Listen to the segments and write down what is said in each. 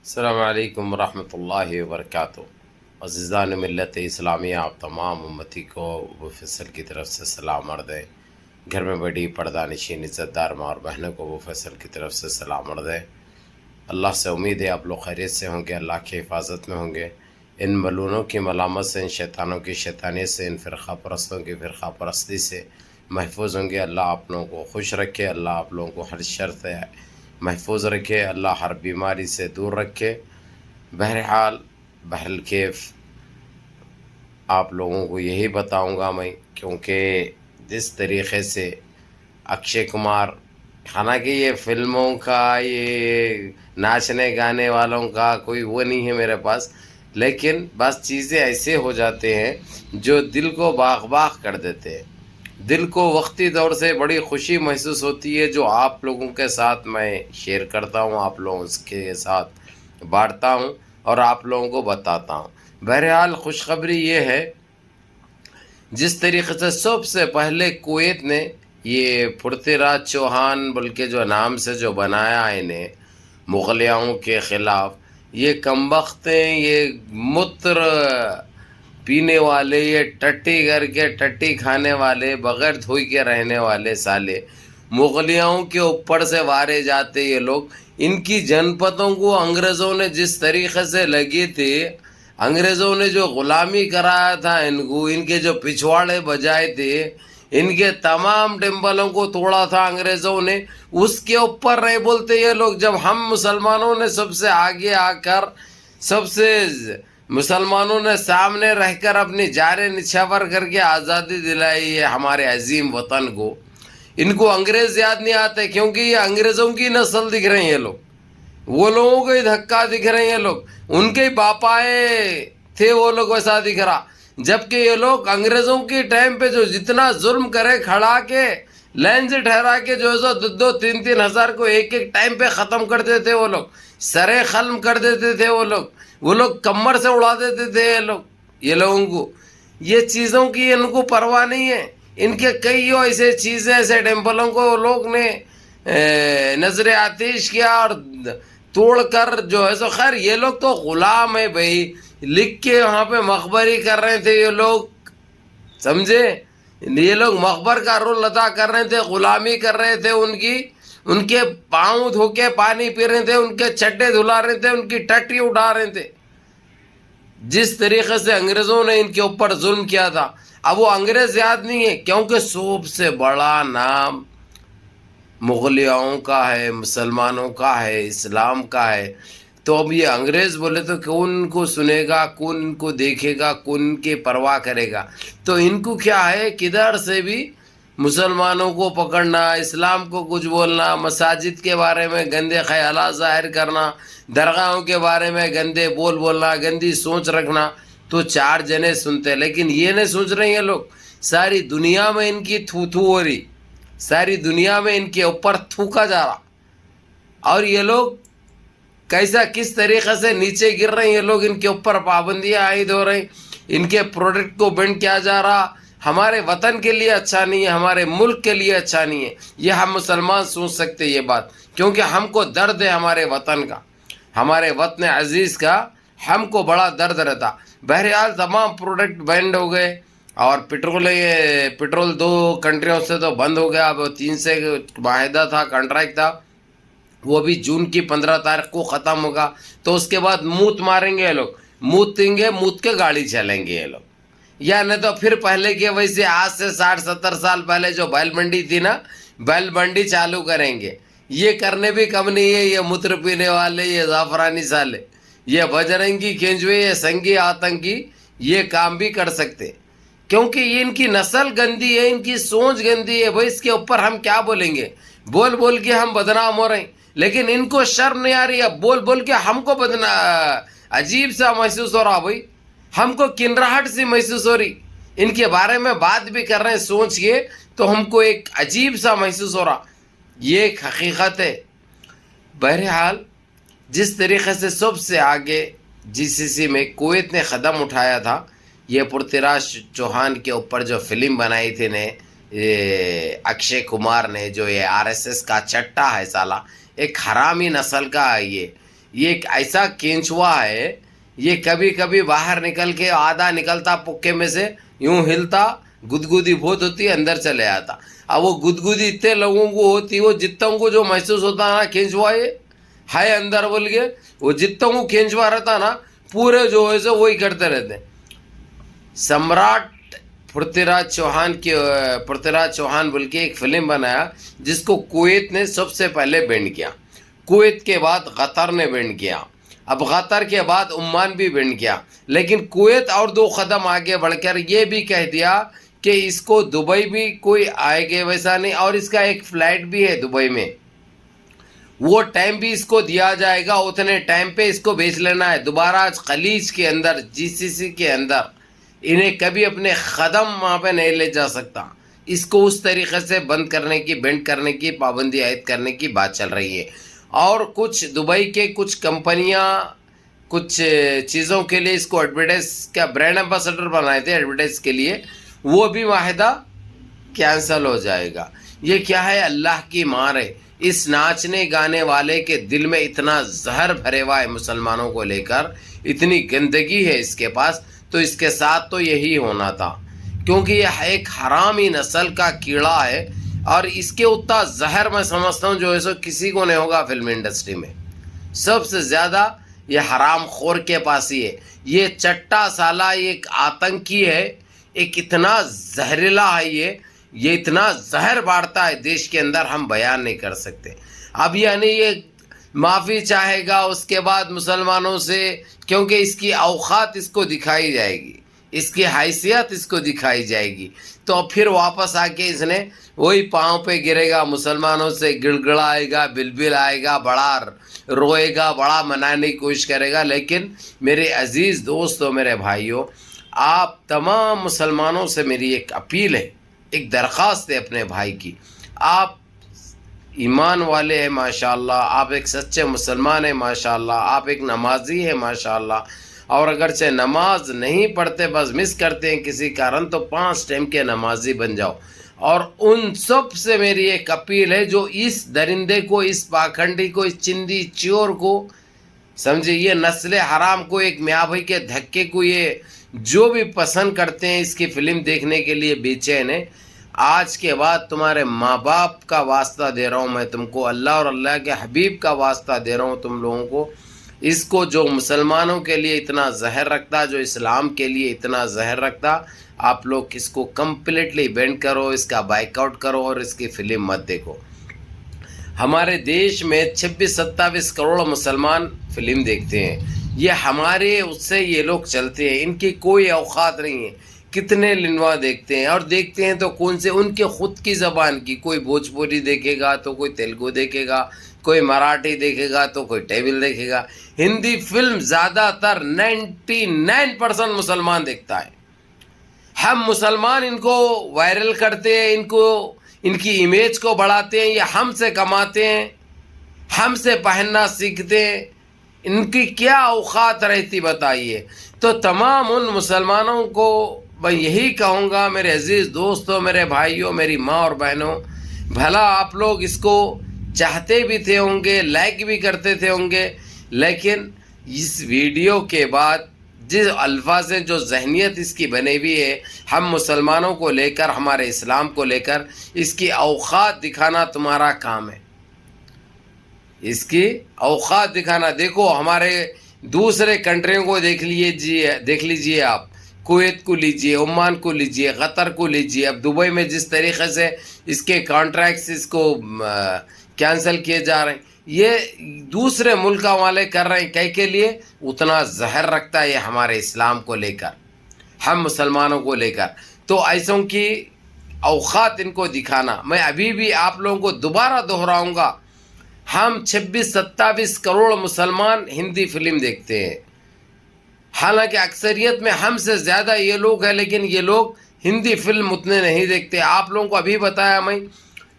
السلام علیکم ورحمۃ اللہ وبرکاتہ۔ عزیزان ملت اسلامیہ، آپ تمام امتی کو ابو فیصل کی طرف سے سلام عرض ہے۔ گھر میں بیٹھی پردہ نشین عزت دار ماں اور بہنوں کو ابو فیصل کی طرف سے سلام عرض ہے۔ اللہ سے امید ہے آپ لوگ خیریت سے ہوں گے، اللہ کی حفاظت میں ہوں گے، ان ملونوں کی ملامت سے، ان شیطانوں کی شیطانیت سے، ان فرقہ پرستوں کی فرقہ پرستی سے محفوظ ہوں گے۔ اللہ آپ لوگوں کو خوش رکھے، اللہ آپ لوگوں کو ہر شر سے محفوظ رکھے، اللہ ہر بیماری سے دور رکھے۔ بہرحال بہرالکیف آپ لوگوں کو یہی بتاؤں گا میں، کیونکہ جس طریقے سے اکشے کمار، حالانکہ یہ فلموں کا، یہ ناچنے گانے والوں کا کوئی وہ نہیں ہے میرے پاس، لیکن بس چیزیں ایسے ہو جاتے ہیں جو دل کو باغ باغ کر دیتے ہیں۔ دل کو وقتی طور سے بڑی خوشی محسوس ہوتی ہے، جو آپ لوگوں کے ساتھ میں شیئر کرتا ہوں، آپ لوگوں کے ساتھ بانٹتا ہوں اور آپ لوگوں کو بتاتا ہوں۔ بہرحال خوشخبری یہ ہے، جس طریقے سے سب سے پہلے کویت نے یہ پرتھوی راج چوہان بلکہ جو نام سے جو بنایا انہیں مغلیاؤں کے خلاف، یہ کمبختیں، یہ متر پینے والے، یہ ٹٹی کر کے ٹٹی کھانے والے، بغیر دھوئی کے رہنے والے سالے مغلیاؤں کے اوپر سے وارے جاتے یہ لوگ۔ ان کی جنپتوں کو انگریزوں نے جس طریقے سے لگی تھی، انگریزوں نے جو غلامی کرایا تھا ان کو، ان کے جو پچھواڑے بجائے تھے، ان کے تمام ٹیمپلوں کو توڑا تھا انگریزوں نے، اس کے اوپر نہیں بولتے یہ لوگ۔ جب ہم مسلمانوں نے سب سے آگے آ کر، سب سے مسلمانوں نے سامنے رہ کر اپنی جانیں نچھاور کر کے آزادی دلائی ہے ہمارے عظیم وطن کو، ان کو انگریز یاد نہیں آتے، کیونکہ یہ انگریزوں کی نسل دکھ رہے ہیں یہ لوگ، وہ لوگوں کو ہی دھکا دکھ رہے ہیں یہ لوگ، ان کے باپائے تھے وہ لوگ ویسا دکھ رہا۔ جبکہ یہ لوگ انگریزوں کے ٹائم پہ جو جتنا ظلم کرے، کھڑا کے لائن سے ٹھہرا کے جو ہے دو دو تین تین ہزار کو ایک ایک ٹائم پہ ختم کر دیتے وہ لوگ، سرے خلم کر دیتے تھے وہ لوگ کمر سے اڑا دیتے تھے یہ لوگوں کو۔ یہ چیزوں کی ان کو پرواہ نہیں ہے۔ ان کے کئی ایسے چیزیں، ایسے ٹیمپلوں کو لوگ نے نظر آتش کیا اور توڑ کر جو ہے سو، خیر یہ لوگ تو غلام ہے بھائی، لکھ کے وہاں پہ مخبری کر رہے تھے یہ لوگ، سمجھے؟ یہ لوگ مخبر کا رول ادا کر رہے تھے، غلامی کر رہے تھے ان کی، ان کے پاؤں دھو کے پانی پی رہے تھے، ان کے چڈے دھلا رہے تھے، ان کی ٹٹی اٹھا رہے تھے، جس طریقے سے انگریزوں نے ان کے اوپر ظلم کیا تھا۔ اب وہ انگریز یاد نہیں ہے، کیونکہ سب سے بڑا نام مغلیاؤں کا ہے، مسلمانوں کا ہے، اسلام کا ہے، تو اب یہ انگریز بولے تو کون کو سنے گا، کون کو دیکھے گا، کون کی پرواہ کرے گا؟ تو ان کو کیا ہے، کدھر سے بھی مسلمانوں کو پکڑنا، اسلام کو کچھ بولنا، مساجد کے بارے میں گندے خیالات ظاہر کرنا، درگاہوں کے بارے میں گندے بولنا، گندی سوچ رکھنا، تو چار جنے سنتے، لیکن یہ نہیں سوچ رہے ہیں لوگ، ساری دنیا میں ان کی تھو تھو ہو رہی، ساری دنیا میں ان کے اوپر تھوکا جا رہا، اور یہ لوگ کس طریقے سے نیچے گر رہے ہیں، یہ لوگ ان کے اوپر پابندیاں عائد ہو رہی، ان کے پروڈکٹ کو بینڈ کیا جا رہا۔ ہمارے وطن کے لیے اچھا نہیں ہے، ہمارے ملک کے لیے اچھا نہیں ہے، یہ ہم مسلمان سوچ سکتے یہ بات، کیونکہ ہم کو درد ہے ہمارے وطن کا، ہمارے وطن عزیز کا، ہم کو بڑا درد رہتا۔ بہرحال تمام پروڈکٹ بینڈ ہو گئے، اور پیٹرول دو کنٹریوں سے تو بند ہو گیا، اب 3 سے معاہدہ تھا، کانٹریکٹ تھا، وہ بھی جون کی 15 تاریخ کو ختم ہوگا، تو اس کے بعد موت ماریں گے یہ لوگ، موت دیں گے، موت کے گاڑی چلیں گے یہ لوگ، یا نہیں تو پھر پہلے کے ویسے آج سے 60-70 سال پہلے جو بیل منڈی تھی نا، بیل منڈی چالو کریں گے۔ یہ کرنے بھی کم نہیں ہے، یہ متر پینے والے، یہ زعفرانی سالے، یہ بجرنگی کھینچوے، یہ سنگی آتنکی، یہ کام بھی کر سکتے، کیونکہ یہ ان کی نسل گندی ہے، ان کی سوچ گندی ہے بھائی، اس کے اوپر ہم کیا بولیں گے؟ بول کے ہم بدنام ہو رہے ہیں، لیکن ان کو شرم نہیں آ رہی ہے، بول کے ہم کو عجیب سا محسوس ہو رہا بھائی، ہم کو کنراہٹ سی محسوس ہو رہی، ان کے بارے میں بات بھی کر رہے ہیں سوچ کے، تو ہم کو ایک عجیب سا محسوس ہو رہا، یہ ایک حقیقت ہے۔ بہرحال جس طریقے سے سب سے آگے GCC میں کویت نے قدم اٹھایا تھا، یہ پرتھوی راج چوہان کے اوپر جو فلم بنائی تھی نے اکشے کمار نے، جو یہ RSS کا چٹا ہے سالہ، ایک حرامی نسل کا ہے یہ ایک ایسا کینچوا ہے، یہ کبھی کبھی باہر نکل کے آدھا نکلتا پکے میں سے، یوں ہلتا، گدگدی بہت ہوتی، اندر چلے آتا. اب وہ گدگدی اتنے لوگوں کو ہوتی، وہ جتوں کو جو محسوس ہوتا نا کھینچوا یہ ہے اندر بول کے، وہ جتوں کو کھینچوا رہتا نا پورے جو ہے سو وہی کرتے رہتے. سمراٹ پرتھویراج چوہان بول کے ایک فلم بنایا جس کو کویت نے سب سے پہلے بینڈ کیا، کویت کے بعد قطر نے بینڈ کیا، اب قطر کے بعد عمان بھی بینڈ کیا، لیکن کویت اور 2 قدم آگے بڑھ کر یہ بھی کہہ دیا کہ اس کو دبئی بھی کوئی آئے گے ویسا نہیں، اور اس کا ایک فلائٹ بھی ہے دبئی میں، وہ ٹائم بھی اس کو دیا جائے گا، اتنے ٹائم پہ اس کو بھیج لینا ہے. دوبارہ خلیج کے اندر GCC کے اندر انہیں کبھی اپنے قدم وہاں پہ نہیں لے جا سکتا. اس کو اس طریقے سے بند کرنے کی، بینڈ کرنے کی، پابندی عائد کرنے کی بات چل رہی ہے. اور کچھ دبئی کے کچھ کمپنیاں کچھ چیزوں کے لیے اس کو ایڈورٹائز کا برانڈ ایمبیسڈر بنائے تھے ایڈورٹائز کے لیے، وہ بھی معاہدہ کینسل ہو جائے گا. یہ کیا ہے؟ اللہ کی مار ہے. اس ناچنے گانے والے کے دل میں اتنا زہر بھرے ہوا ہے مسلمانوں کو لے کر، اتنی گندگی ہے اس کے پاس، تو اس کے ساتھ تو یہی ہونا تھا، کیونکہ یہ ایک حرامی نسل کا کیڑا ہے، اور اس کے اتنا زہر میں سمجھتا ہوں جو ہے سو کسی کو نہیں ہوگا فلم انڈسٹری میں. سب سے زیادہ یہ حرام خور کے پاس ہی ہے. یہ چٹا سالہ ایک آتنکی ہے، ایک اتنا زہریلا ہے، یہ اتنا زہر بانٹتا ہے دیش کے اندر، ہم بیان نہیں کر سکتے. اب یعنی یہ معافی چاہے گا اس کے بعد مسلمانوں سے، کیونکہ اس کی اوقات اس کو دکھائی جائے گی، اس کی حیثیت اس کو دکھائی جائے گی، تو پھر واپس آ کے اس نے وہی پاؤں پہ گرے گا، مسلمانوں سے گڑ گڑائے گا، بلبل آئے گا، بڑا روئے گا، بڑا منانے کی کوشش کرے گا. لیکن میرے عزیز دوستوں، میرے بھائیوں، آپ تمام مسلمانوں سے میری ایک اپیل ہے، ایک درخواست ہے اپنے بھائی کی. آپ ایمان والے ہیں ماشاءاللہ، آپ ایک سچے مسلمان ہیں ماشاءاللہ، آپ ایک نمازی ہیں ماشاءاللہ، اور اگرچہ نماز نہیں پڑھتے، بس مس کرتے ہیں کسی کارن، تو 5 ٹائم کے نمازی بن جاؤ. اور ان سب سے میری ایک اپیل ہے جو اس درندے کو، اس پاکھنڈی کو، اس چندی چور کو، سمجھے، یہ نسل حرام کو، ایک میاں بھائی کے دھکے کو، یہ جو بھی پسند کرتے ہیں اس کی فلم دیکھنے کے لیے بےچین ہیں، آج کے بعد تمہارے ماں باپ کا واسطہ دے رہا ہوں میں تم کو، اللہ اور اللہ کے حبیب کا واسطہ دے رہا ہوں تم لوگوں کو، اس کو جو مسلمانوں کے لیے اتنا زہر رکھتا، جو اسلام کے لیے اتنا زہر رکھتا، آپ لوگ اس کو کمپلیٹلی بینڈ کرو، اس کا بائک آؤٹ کرو، اور اس کی فلم مت دیکھو. ہمارے دیش میں 26-27 کروڑ مسلمان فلم دیکھتے ہیں، یہ ہمارے اس سے یہ لوگ چلتے ہیں، ان کی کوئی اوقات نہیں ہے. کتنے لنوا دیکھتے ہیں، اور دیکھتے ہیں تو کون سے، ان کے خود کی زبان کی، کوئی بھوجپوری دیکھے گا تو کوئی تیلگو دیکھے گا، کوئی مراٹھی دیکھے گا تو کوئی ٹیبل دیکھے گا. ہندی فلم زیادہ تر 99% مسلمان دیکھتا ہے. ہم مسلمان ان کو وائرل کرتے ہیں، ان کی امیج کو بڑھاتے ہیں، یہ ہم سے کماتے ہیں، ہم سے پہننا سیکھتے ہیں. ان کی کیا اوقات رہتی بتائیے. تو تمام ان مسلمانوں کو میں یہی کہوں گا، میرے عزیز دوستوں، میرے بھائیوں، میری ماں اور بہنوں، بھلا آپ لوگ اس کو چاہتے بھی تھے ہوں گے، لائک بھی کرتے تھے ہوں گے، لیکن اس ویڈیو کے بعد جس الفاظ سے جو ذہنیت اس کی بنی ہوئی ہے، ہم مسلمانوں کو لے کر، ہمارے اسلام کو لے کر، اس کی اوقات دکھانا تمہارا کام ہے. اس کی اوقات دکھانا. دیکھو ہمارے دوسرے کنٹریوں کو دیکھ لیجئے آپ، کویت کو لیجئے، عمان کو لیجئے، قطر کو لیجئے. اب دبئی میں جس طریقے سے اس کے کانٹریکٹس اس کو کینسل کیے جا رہے ہیں، یہ دوسرے ملکوں والے کر رہے ہیں. کئی کے لیے اتنا زہر رکھتا ہے یہ ہمارے اسلام کو لے کر، ہم مسلمانوں کو لے کر. تو ایسوں کی اوقات ان کو دکھانا. میں ابھی بھی آپ لوگوں کو دوبارہ دہراؤں گا، ہم 26-27 کروڑ مسلمان ہندی فلم دیکھتے ہیں. حالانکہ اکثریت میں ہم سے زیادہ یہ لوگ ہیں، لیکن یہ لوگ ہندی فلم اتنے نہیں دیکھتے. آپ لوگوں کو ابھی بتایا میں،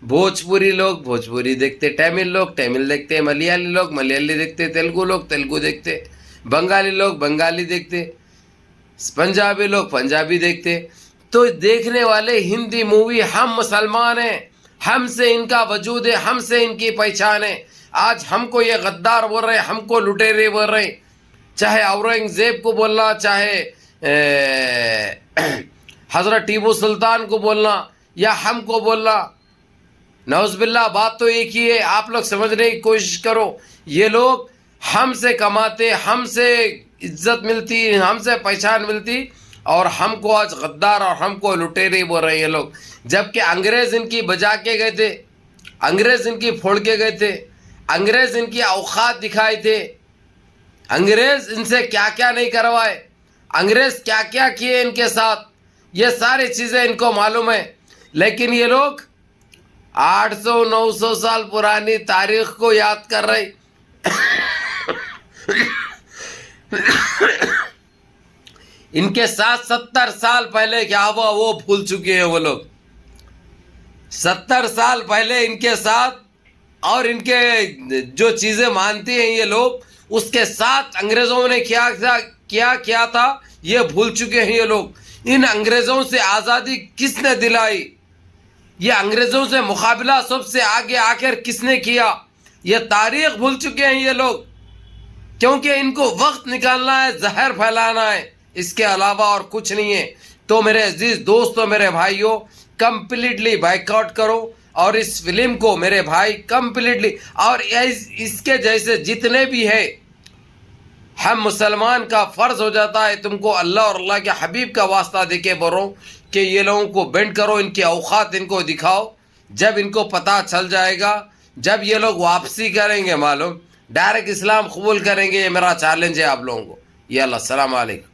بھوجپوری لوگ بھوجپوری دیکھتے، تمل لوگ تمل دیکھتے، ملیالی لوگ ملیالی دیکھتے، تیلگو لوگ تیلگو دیکھتے، بنگالی لوگ بنگالی دیکھتے، پنجابی لوگ پنجابی دیکھتے. تو دیکھنے والے ہندی مووی ہم مسلمان ہیں، ہم سے ان کا وجود ہے، ہم سے ان کی پہچان ہے. آج ہم کو یہ غدار بول رہے ہیں، ہم کو لٹیرے بول رہے ہیں، چاہے اورنگزیب کو بولنا، چاہے حضرت ٹیپو سلطان کو بولنا یا ہم کو بولنا، نعوذ باللہ بات تو ایک ہی ہے. آپ لوگ سمجھنے کی کوشش کرو. یہ لوگ ہم سے کماتے، ہم سے عزت ملتی، ہم سے پہچان ملتی، اور ہم کو آج غدار اور ہم کو لٹیرے بول رہے ہیں یہ لوگ. جبکہ انگریز ان کی بجا کے گئے تھے، انگریز ان کی پھوڑ کے گئے تھے، انگریز ان کی اوقات دکھائے تھے، انگریز ان سے کیا کیا نہیں کروائے، انگریز کیا کیا کیے ان کے ساتھ، یہ ساری چیزیں ان کو معلوم ہے. لیکن یہ لوگ 800-900 سال پرانی تاریخ کو یاد کر رہے. ان کے ساتھ 70 سال پہلے کیا ہوا وہ بھول چکے ہیں وہ لوگ. 70 سال پہلے ان کے ساتھ اور ان کے جو چیزیں مانتے ہیں یہ لوگ، اس کے ساتھ انگریزوں نے کیا تھا یہ بھول چکے ہیں یہ لوگ. ان انگریزوں سے آزادی کس نے دلائی؟ یہ انگریزوں سے مقابلہ سب سے آگے آ کر کس نے کیا؟ یہ تاریخ بھول چکے ہیں یہ لوگ. کیونکہ ان کو وقت نکالنا ہے، زہر پھیلانا ہے، اس کے علاوہ اور کچھ نہیں ہے. تو میرے عزیز دوستوں، میرے بھائیوں، کمپلیٹلی بائیک آؤٹ کرو اور اس فلم کو میرے بھائی کمپلیٹلی، اور اس کے جیسے جتنے بھی ہے، ہم مسلمان کا فرض ہو جاتا ہے تم کو اللہ اور اللہ کے حبیب کا واسطہ دے کے بولو کہ یہ لوگوں کو بینڈ کرو، ان کے اوقات ان کو دکھاؤ. جب ان کو پتہ چل جائے گا، جب یہ لوگ واپسی کریں گے، معلوم ڈائریکٹ اسلام قبول کریں گے. یہ میرا چیلنج ہے آپ لوگوں کو. یہ اللہ، السلام علیکم.